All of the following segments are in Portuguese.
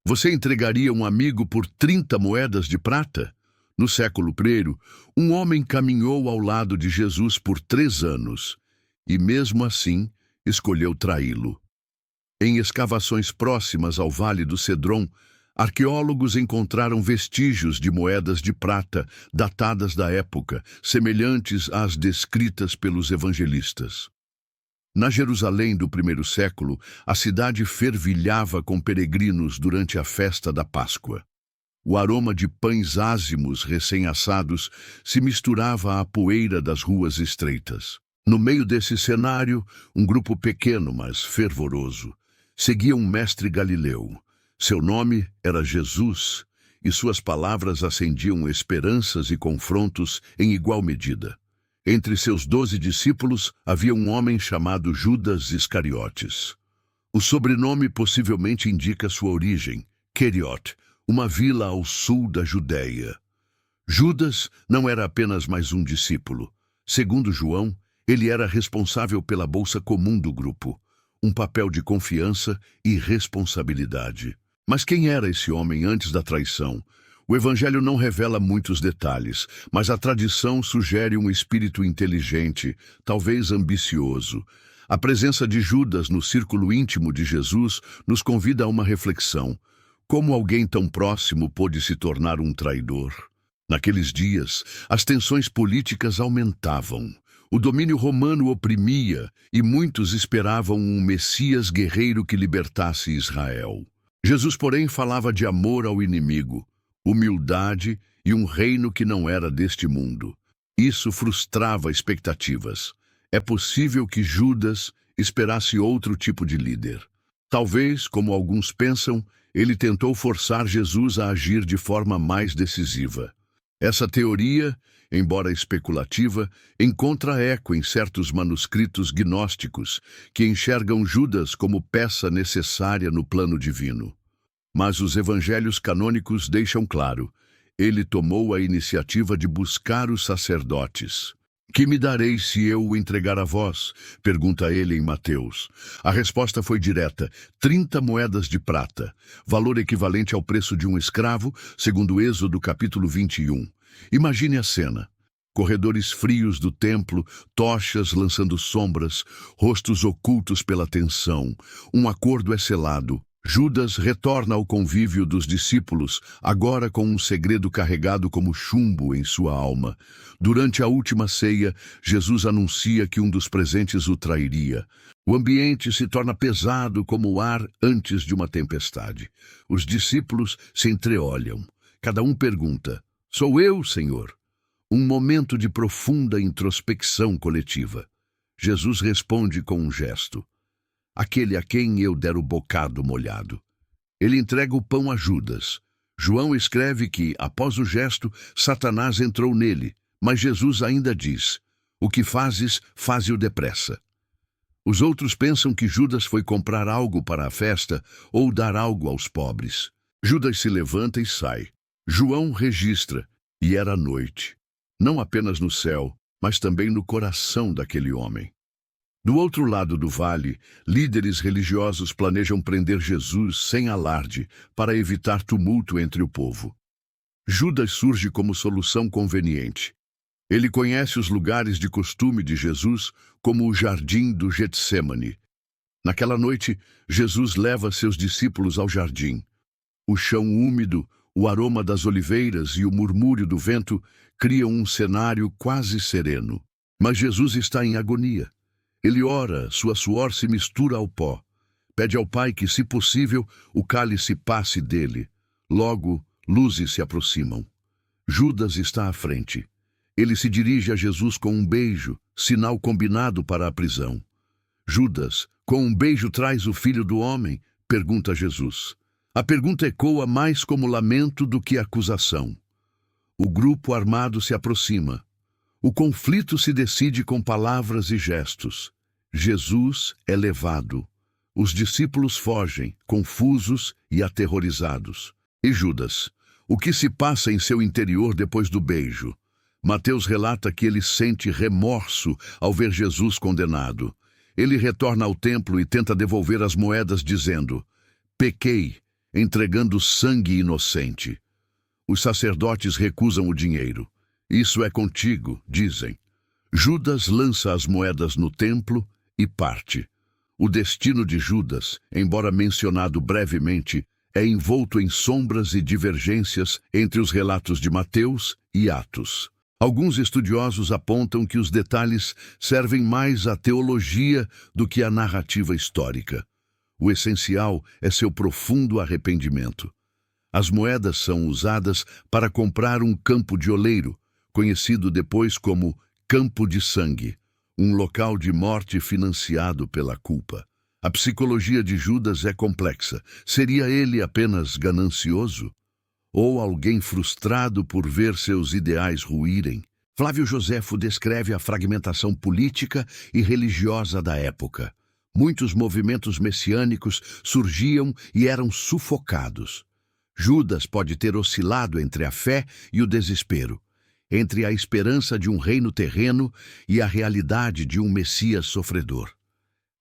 Você entregaria um amigo por 30 moedas de prata? No século I, um homem caminhou ao lado de Jesus por 3 anos e, mesmo assim, escolheu traí-lo. Em escavações próximas ao Vale do Cedron, arqueólogos encontraram vestígios de moedas de prata datadas da época, semelhantes às descritas pelos evangelistas. Na Jerusalém do primeiro século, a cidade fervilhava com peregrinos durante a festa da Páscoa. O aroma de pães ázimos recém-assados se misturava à poeira das ruas estreitas. No meio desse cenário, um grupo pequeno, mas fervoroso, seguia um mestre galileu. Seu nome era Jesus, e suas palavras acendiam esperanças e confrontos em igual medida. Entre seus 12 discípulos havia um homem chamado Judas Iscariotes. O sobrenome possivelmente indica sua origem, Queriot, uma vila ao sul da Judéia. Judas não era apenas mais um discípulo. Segundo João, ele era responsável pela bolsa comum do grupo, um papel de confiança e responsabilidade. Mas quem era esse homem antes da traição? O Evangelho não revela muitos detalhes, mas a tradição sugere um espírito inteligente, talvez ambicioso. A presença de Judas no círculo íntimo de Jesus nos convida a uma reflexão. Como alguém tão próximo pôde se tornar um traidor? Naqueles dias, as tensões políticas aumentavam. O domínio romano oprimia e muitos esperavam um Messias guerreiro que libertasse Israel. Jesus, porém, falava de amor ao inimigo, humildade e um reino que não era deste mundo. Isso frustrava expectativas. É possível que Judas esperasse outro tipo de líder. Talvez, como alguns pensam, ele tentou forçar Jesus a agir de forma mais decisiva. Essa teoria, embora especulativa, encontra eco em certos manuscritos gnósticos que enxergam Judas como peça necessária no plano divino. Mas os evangelhos canônicos deixam claro, ele tomou a iniciativa de buscar os sacerdotes. Que me dareis se eu o entregar a vós? Pergunta ele em Mateus. A resposta foi direta, 30 moedas de prata, valor equivalente ao preço de um escravo, segundo Êxodo capítulo 21. Imagine a cena. Corredores frios do templo, tochas lançando sombras, rostos ocultos pela tensão. Um acordo é selado. Judas retorna ao convívio dos discípulos, agora com um segredo carregado como chumbo em sua alma. Durante a última ceia, Jesus anuncia que um dos presentes o trairia. O ambiente se torna pesado como o ar antes de uma tempestade. Os discípulos se entreolham. Cada um pergunta, "Sou eu, Senhor?" Um momento de profunda introspecção coletiva. Jesus responde com um gesto. Aquele a quem eu der o bocado molhado. Ele entrega o pão a Judas. João escreve que, após o gesto, Satanás entrou nele, mas Jesus ainda diz, "O que fazes, faze-o depressa." Os outros pensam que Judas foi comprar algo para a festa ou dar algo aos pobres. Judas se levanta e sai. João registra, e era noite. Não apenas no céu, mas também no coração daquele homem. Do outro lado do vale, líderes religiosos planejam prender Jesus sem alarde para evitar tumulto entre o povo. Judas surge como solução conveniente. Ele conhece os lugares de costume de Jesus, como o jardim do Getsêmani. Naquela noite, Jesus leva seus discípulos ao jardim. O chão úmido, o aroma das oliveiras e o murmúrio do vento criam um cenário quase sereno. Mas Jesus está em agonia. Ele ora, sua suor se mistura ao pó. Pede ao Pai que, se possível, o cálice passe dele. Logo, luzes se aproximam. Judas está à frente. Ele se dirige a Jesus com um beijo, sinal combinado para a prisão. Judas, com um beijo traz o filho do homem? Pergunta Jesus. A pergunta ecoa mais como lamento do que acusação. O grupo armado se aproxima. O conflito se decide com palavras e gestos. Jesus é levado. Os discípulos fogem, confusos e aterrorizados. E Judas? O que se passa em seu interior depois do beijo? Mateus relata que ele sente remorso ao ver Jesus condenado. Ele retorna ao templo e tenta devolver as moedas, dizendo, "Pequei, entregando sangue inocente. Os sacerdotes recusam o dinheiro. Isso é contigo, dizem. Judas lança as moedas no templo e parte. O destino de Judas, embora mencionado brevemente, é envolto em sombras e divergências entre os relatos de Mateus e Atos. Alguns estudiosos apontam que os detalhes servem mais à teologia do que à narrativa histórica. O essencial é seu profundo arrependimento. As moedas são usadas para comprar um campo de oleiro, conhecido depois como Campo de Sangue, um local de morte financiado pela culpa. A psicologia de Judas é complexa. Seria ele apenas ganancioso? Ou alguém frustrado por ver seus ideais ruírem? Flávio Joséfo descreve a fragmentação política e religiosa da época. Muitos movimentos messiânicos surgiam e eram sufocados. Judas pode ter oscilado entre a fé e o desespero, entre a esperança de um reino terreno e a realidade de um Messias sofredor.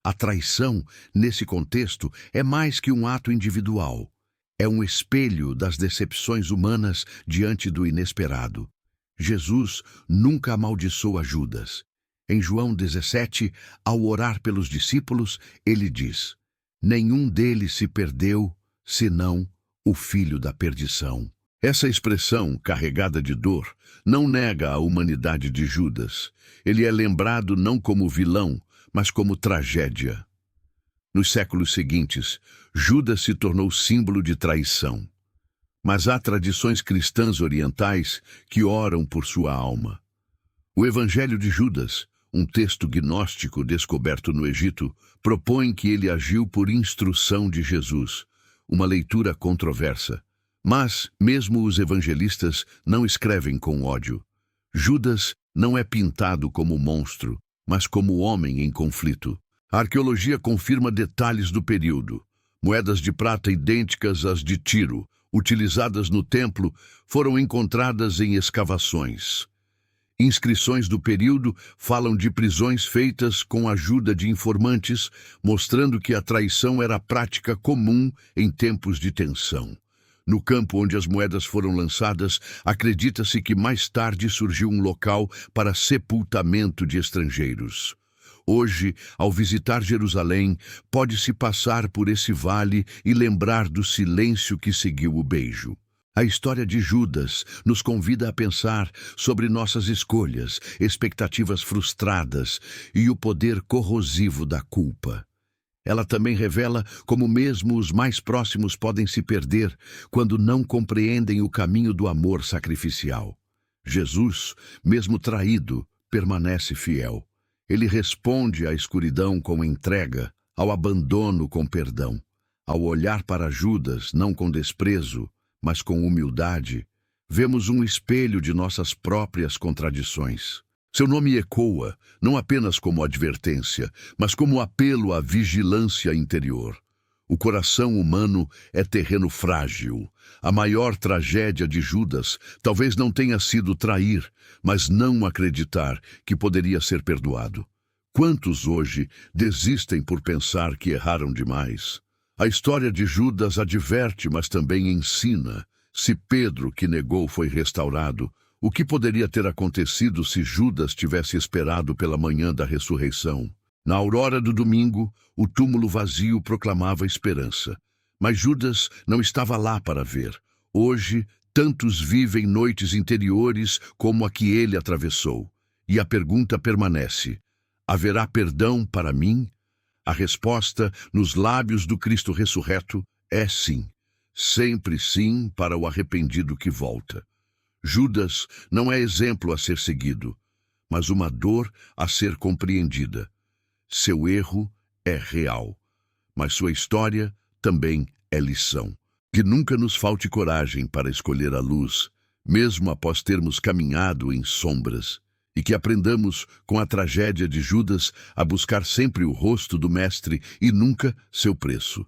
A traição, nesse contexto, é mais que um ato individual. É um espelho das decepções humanas diante do inesperado. Jesus nunca amaldiçoa Judas. Em João 17, ao orar pelos discípulos, ele diz: "Nenhum deles se perdeu, senão o filho da perdição." Essa expressão, carregada de dor, não nega a humanidade de Judas. Ele é lembrado não como vilão, mas como tragédia. Nos séculos seguintes, Judas se tornou símbolo de traição. Mas há tradições cristãs orientais que oram por sua alma. O Evangelho de Judas, um texto gnóstico descoberto no Egito, propõe que ele agiu por instrução de Jesus, uma leitura controversa. Mas, mesmo os evangelistas não escrevem com ódio. Judas não é pintado como monstro, mas como homem em conflito. A arqueologia confirma detalhes do período. Moedas de prata idênticas às de Tiro, utilizadas no templo, foram encontradas em escavações. Inscrições do período falam de prisões feitas com a ajuda de informantes, mostrando que a traição era prática comum em tempos de tensão. No campo onde as moedas foram lançadas, acredita-se que mais tarde surgiu um local para sepultamento de estrangeiros. Hoje, ao visitar Jerusalém, pode-se passar por esse vale e lembrar do silêncio que seguiu o beijo. A história de Judas nos convida a pensar sobre nossas escolhas, expectativas frustradas e o poder corrosivo da culpa. Ela também revela como mesmo os mais próximos podem se perder quando não compreendem o caminho do amor sacrificial. Jesus, mesmo traído, permanece fiel. Ele responde à escuridão com entrega, ao abandono com perdão. Ao olhar para Judas, não com desprezo, mas com humildade, vemos um espelho de nossas próprias contradições. Seu nome ecoa, não apenas como advertência, mas como apelo à vigilância interior. O coração humano é terreno frágil. A maior tragédia de Judas talvez não tenha sido trair, mas não acreditar que poderia ser perdoado. Quantos hoje desistem por pensar que erraram demais? A história de Judas adverte, mas também ensina. Se Pedro, que negou, foi restaurado, o que poderia ter acontecido se Judas tivesse esperado pela manhã da ressurreição? Na aurora do domingo, o túmulo vazio proclamava esperança. Mas Judas não estava lá para ver. Hoje, tantos vivem noites interiores como a que ele atravessou. E a pergunta permanece: haverá perdão para mim? A resposta, nos lábios do Cristo ressurreto, é sim. Sempre sim para o arrependido que volta. Judas não é exemplo a ser seguido, mas uma dor a ser compreendida. Seu erro é real, mas sua história também é lição. Que nunca nos falte coragem para escolher a luz, mesmo após termos caminhado em sombras, e que aprendamos com a tragédia de Judas a buscar sempre o rosto do Mestre e nunca seu preço.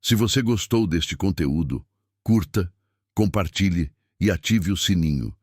Se você gostou deste conteúdo, curta, compartilhe e ative o sininho.